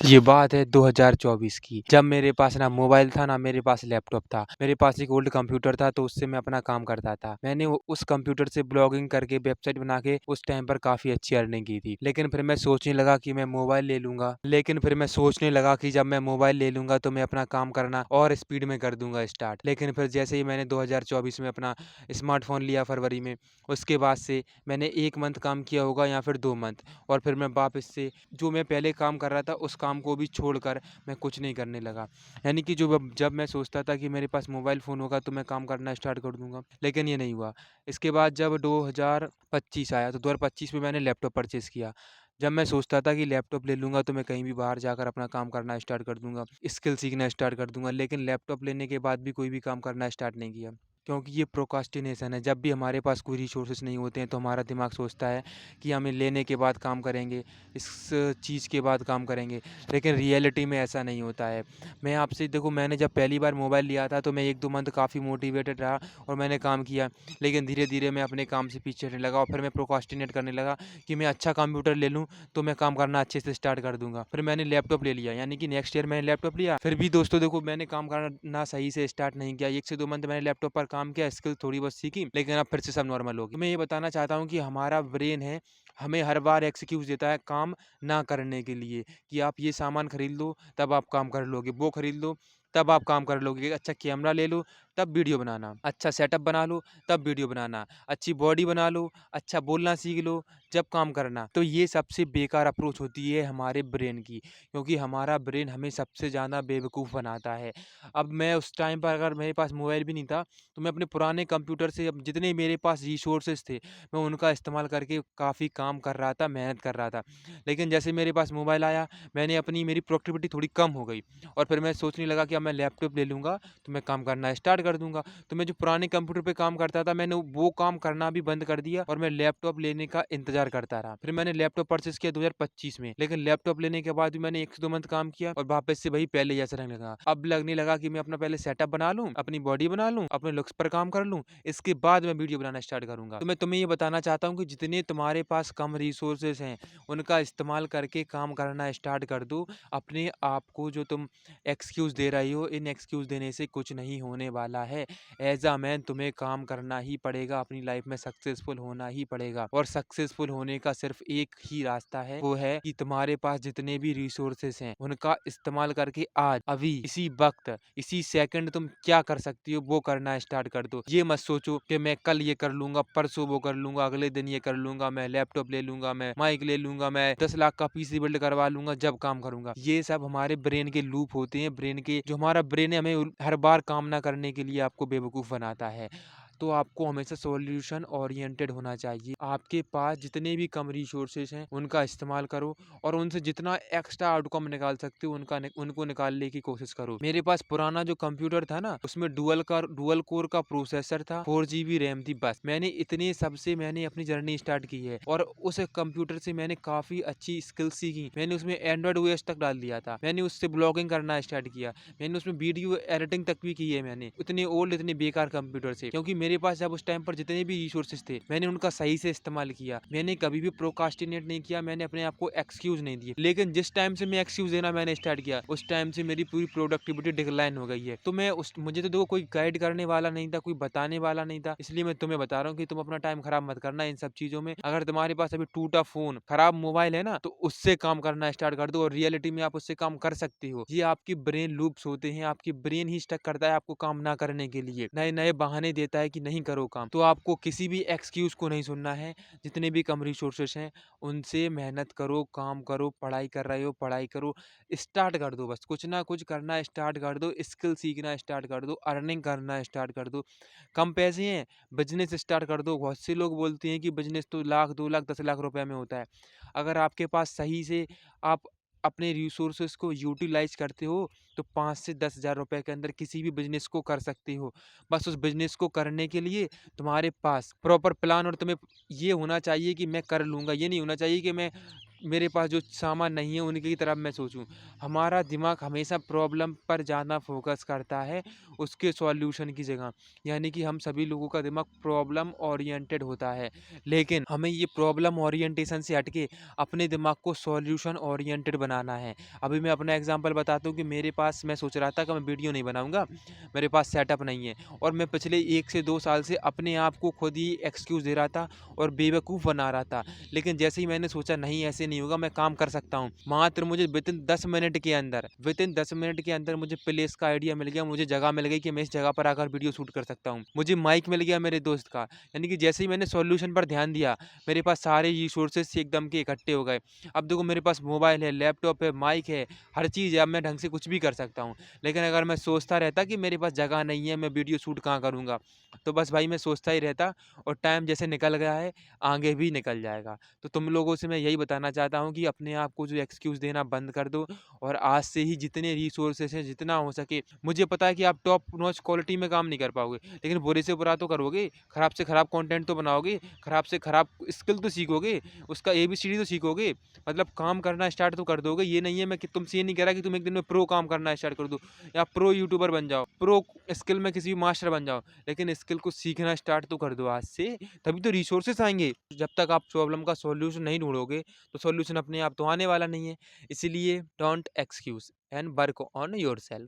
ये बात है 2024 की, जब मेरे पास ना मोबाइल था ना मेरे पास लैपटॉप था। मेरे पास एक ओल्ड कंप्यूटर था तो उससे मैं अपना काम करता था। मैंने उस कंप्यूटर से ब्लॉगिंग करके वेबसाइट बना के उस टाइम पर काफ़ी अच्छी अर्निंग की थी। लेकिन फिर मैं सोचने लगा कि मैं मोबाइल ले लूँगा। लेकिन फिर मैं सोचने लगा कि जब मैं मोबाइल ले लूँगा तो मैं अपना काम करना और स्पीड में कर दूँगा स्टार्ट। लेकिन फिर जैसे ही मैंने 2024 में अपना स्मार्टफ़ोन लिया फरवरी में, उसके बाद से मैंने 1 मंथ काम किया होगा या फिर 2 मंथ, और फिर मैं वापस से जो मैं पहले काम कर रहा था उस काम को भी छोड़कर मैं कुछ नहीं करने लगा। यानी कि जो जब मैं सोचता था कि मेरे पास मोबाइल फ़ोन होगा तो मैं काम करना स्टार्ट कर दूँगा, लेकिन ये नहीं हुआ। इसके बाद जब 2025 आया तो 2025 में मैंने लैपटॉप परचेज़ किया। जब मैं सोचता था कि लैपटॉप ले लूँगा तो मैं कहीं भी बाहर जाकर अपना काम करना स्टार्ट कर दूँगा, स्किल सीखना स्टार्ट कर दूँगा, लेकिन लैपटॉप लेने के बाद भी कोई भी काम करना स्टार्ट नहीं किया। क्योंकि ये प्रोक्रास्टिनेशन है। जब भी हमारे पास कोई रिसोर्सेज़ नहीं होते हैं तो हमारा दिमाग सोचता है कि हमें लेने के बाद काम करेंगे, इस चीज़ के बाद काम करेंगे, लेकिन रियलिटी में ऐसा नहीं होता है। मैं आपसे देखो, मैंने जब पहली बार मोबाइल लिया था तो मैं 1-2 मंथ काफ़ी मोटिवेटेड रहा और मैंने काम किया। लेकिन धीरे-धीरे मैं अपने काम से पीछे हटने लगा और फिर मैं प्रोक्रास्टिनेट करने लगा कि मैं अच्छा कंप्यूटर ले लूँ तो मैं काम करना अच्छे से स्टार्ट कर दूँगा। फिर मैंने लैपटॉप ले लिया, यानी कि नेक्स्ट ईयर मैंने लैपटॉप लिया। फिर भी दोस्तों देखो, मैंने काम करना सही से स्टार्ट नहीं किया। 1 से 2 मंथ मैंने लैपटॉप पर काम किया, स्किल थोड़ी बहुत सीखी, लेकिन अब फिर से सब नॉर्मल हो गया। मैं ये बताना चाहता हूँ कि हमारा ब्रेन है, हमें हर बार एक्सक्यूज़ देता है काम ना करने के लिए, कि आप ये सामान खरीद लो तब आप काम कर लोगे, वो खरीद लो तब आप काम कर लोगे, अच्छा कैमरा ले लो तब वीडियो बनाना, अच्छा सेटअप बना लो तब वीडियो बनाना, अच्छी बॉडी बना लो, अच्छा बोलना सीख लो जब काम करना। तो ये सबसे बेकार अप्रोच होती है हमारे ब्रेन की, क्योंकि हमारा ब्रेन हमें सबसे ज़्यादा बेवकूफ़ बनाता है। अब मैं उस टाइम पर अगर मेरे पास मोबाइल भी नहीं था तो मैं अपने पुराने कंप्यूटर से अब जितने मेरे पास रिसोर्सेज़ थे, मैं उनका इस्तेमाल करके काफ़ी काम कर रहा था, मेहनत कर रहा था। लेकिन जैसे मेरे पास मोबाइल आया, मेरी प्रोडक्टिविटी थोड़ी कम हो गई और फिर मैं सोचने लगा कि अब मैं लैपटॉप ले लूँगा तो मैं काम करना स्टार्ट कर दूँगा। तो मैं जो पुराने कंप्यूटर पे काम करता था, मैंने वो काम करना भी बंद कर दिया और मैं लैपटॉप लेने का इंतज़ार करता रहा। फिर मैंने लैपटॉप परचेज़ किया 2025 में, लेकिन लैपटॉप लेने के बाद भी मैंने 1 से 2 मंथ काम किया और वापस से वही पहले जैसा लगने लगा। अब लगने लगा कि मैं अपना पहले सेटअप बना लूँ, अपनी बॉडी बना लूँ, अपने लुक्स पर काम कर लूँ, इसके बाद मैं वीडियो बनाना स्टार्ट करूँगा। तो मैं तुम्हें ये बताना चाहता हूँ कि जितने तुम्हारे पास कम रिसोर्सेज़ हैं, उनका इस्तेमाल करके काम करना स्टार्ट कर दो। अपने आप को जो तुम एक्सक्यूज़ दे रही हो, इन एक्सक्यूज़ देने से कुछ नहीं होने वाला है। ऐज़ अ मैन तुम्हें काम करना ही पड़ेगा, अपनी लाइफ़ में सक्सेसफुल होना ही पड़ेगा और सक्सेसफुल होने का सिर्फ़ एक ही रास्ता है, वो है कि तुम्हारे पास जितने भी रिसोर्सेज़ हैं, उनका इस्तेमाल करके आज, अभी, इसी वक़्त, इसी सेकंड तुम क्या कर सकती हो, वो करना स्टार्ट कर दो। ये मत सोचो कि मैं कल ये कर लूँगा, परसों वो कर लूँगा, अगले दिन ये कर लूँगा, मैं लैपटॉप ले लूँगा, मैं माइक ले लूँगा, मैं 10 लाख का पीसी बिल्ड करवा लूँगा, जब काम करूँगा। ये सब हमारे ब्रेन के लूप होते हैं, ब्रेन के जो हमारा ब्रेन है हमें हर बार काम ना करने के लिए आपको बेवकूफ़ बनाता है। तो आपको हमेशा सॉल्यूशन ओरिएंटेड होना चाहिए। आपके पास जितने भी कम रिसोर्सेज़ हैं, उनका इस्तेमाल करो और उनसे जितना एक्स्ट्रा आउटकम निकाल सकते हो उनको निकालने की कोशिश करो। मेरे पास पुराना जो कंप्यूटर था ना, उसमें डुअल कोर का प्रोसेसर था, 4 जीबी रैम थी बस। मैंने इतने सब से मैंने अपनी जर्नी स्टार्ट की है और उस कंप्यूटर से मैंने काफ़ी अच्छी स्किल सीखी। मैंने उसमें एंड्रॉइड ओएस तक डाल दिया था। मैंने उससे ब्लॉगिंग करना स्टार्ट किया। मैंने उसमें वीडियो एडिटिंग तक भी की है मैंने, इतने ओल्ड इतने बेकार कंप्यूटर से, क्योंकि मेरे पास जब उस टाइम पर जितने भी रिसोर्सेज थे, मैंने उनका सही से इस्तेमाल किया। मैंने कभी भी प्रोक्रास्टिनेट नहीं किया, मैंने अपने आप को एक्सक्यूज नहीं दिए। लेकिन जिस टाइम से मैं एक्सक्यूज देना मैंने स्टार्ट किया, उस टाइम से मेरी पूरी प्रोडक्टिविटी डिक्लाइन हो गई है। तो मैं उस मुझे तो देखो कोई गाइड करने वाला नहीं था, कोई बताने वाला नहीं था, इसलिए मैं तुम्हें बता रहा हूँ कि तुम अपना टाइम खराब मत करना इन सब चीजों में। अगर तुम्हारे पास अभी टूटा फोन, खराब मोबाइल है ना, तो उससे काम करना स्टार्ट कर दो और रियलिटी में आप उससे काम कर सकते हो। ये आपकी ब्रेन लूप्स होते हैं, आपकी ब्रेन ही स्टक करता है आपको काम ना करने के लिए, नए नए बहाने देता है कि नहीं करो काम। तो आपको किसी भी एक्सक्यूज को नहीं सुनना है। जितने भी कम रिसोर्सेस हैं उनसे मेहनत करो, काम करो, पढ़ाई कर रहे हो पढ़ाई करो, स्टार्ट कर दो, बस कुछ ना कुछ करना स्टार्ट कर दो, स्किल सीखना स्टार्ट कर दो, अर्निंग करना स्टार्ट कर दो। कम पैसे हैं, बिजनेस स्टार्ट कर दो। बहुत से लोग बोलते हैं कि बिजनेस तो लाख 2 लाख 10 लाख रुपए में होता है। अगर आपके पास सही से आप अपने रिसोर्सेस को यूटिलाइज करते हो तो 5 से 10 हज़ार रुपए के अंदर किसी भी बिजनेस को कर सकते हो। बस उस बिजनेस को करने के लिए तुम्हारे पास प्रॉपर प्लान और तुम्हें ये होना चाहिए कि मैं कर लूँगा। ये नहीं होना चाहिए कि मैं मेरे पास जो सामान नहीं है उनकी तरफ मैं सोचूँ। हमारा दिमाग हमेशा प्रॉब्लम पर ज़्यादा फ़ोकस करता है उसके सॉल्यूशन की जगह। यानी कि हम सभी लोगों का दिमाग प्रॉब्लम ओरिएंटेड होता है। लेकिन हमें ये प्रॉब्लम ओरिएंटेशन से हट के अपने दिमाग को सॉल्यूशन ओरिएंटेड बनाना है। अभी मैं अपना एग्ज़ाम्पल बताता हूँ कि मेरे पास मैं सोच रहा था कि मैं वीडियो नहीं बनाऊँगा, मेरे पास सेटअप नहीं है और मैं पिछले 1 से 2 साल से अपने आप को खुद ही एक्सक्यूज़ दे रहा था और बेवकूफ़ बना रहा था। लेकिन जैसे ही मैंने सोचा नहीं ऐसे नहीं होगा, मैं काम कर सकता हूँ। मात्र मुझे विथिन 10 मिनट के अंदर मुझे प्लेस का आइडिया मिल गया, मुझे जगह मिल गई कि मैं इस जगह पर आकर वीडियो शूट कर सकता हूँ। मुझे माइक मिल गया मेरे दोस्त का, यानी कि जैसे ही मैंने सॉल्यूशन पर ध्यान दिया, मेरे पास सारे रिसोर्सेज़ एकदम के इकट्ठे हो गए। अब देखो मेरे पास मोबाइल है, लैपटॉप है, माइक है, हर चीज़ है, अब मैं ढंग से कुछ भी कर सकता हूँ। लेकिन अगर मैं सोचता रहता कि मेरे पास जगह नहीं है, मैं वीडियो शूट कहाँ करूँगा? तो बस भाई मैं सोचता ही रहता और टाइम जैसे निकल गया है, आगे भी निकल जाएगा। तो तुम लोगों से मैं यही बताना चाहता हूँ कि अपने आप को जो एक्सक्यूज़ देना बंद कर दो और आज से ही जितने रिसोर्सेज़ हैं, जितना हो सके मुझे पता है कि आप टॉप नॉच क्वालिटी में काम नहीं कर पाओगे, लेकिन बुरे से बुरा तो करोगे, खराब से खराब कंटेंट तो बनाओगे, खराब से खराब स्किल तो सीखोगे, उसका एबीसीडी तो सीखोगे, मतलब काम करना स्टार्ट तो कर दोगे। ये नहीं है मैं कि तुमसे ये नहीं कह रहा कि तुम एक दिन में प्रो काम करना स्टार्ट कर दो या प्रो यूट्यूबर बन जाओ, प्रो स्किल में किसी भी मास्टर बन जाओ, लेकिन स्किल को सीखना स्टार्ट तो कर दो आज से, तभी तो रिसोर्सेज़ आएँगे। जब तक आप प्रॉब्लम का सॉल्यूशन नहीं ढूँढोगे, तो सॉल्यूशन अपने आप तो आने वाला नहीं है। इसीलिए don't excuse and work on yourself.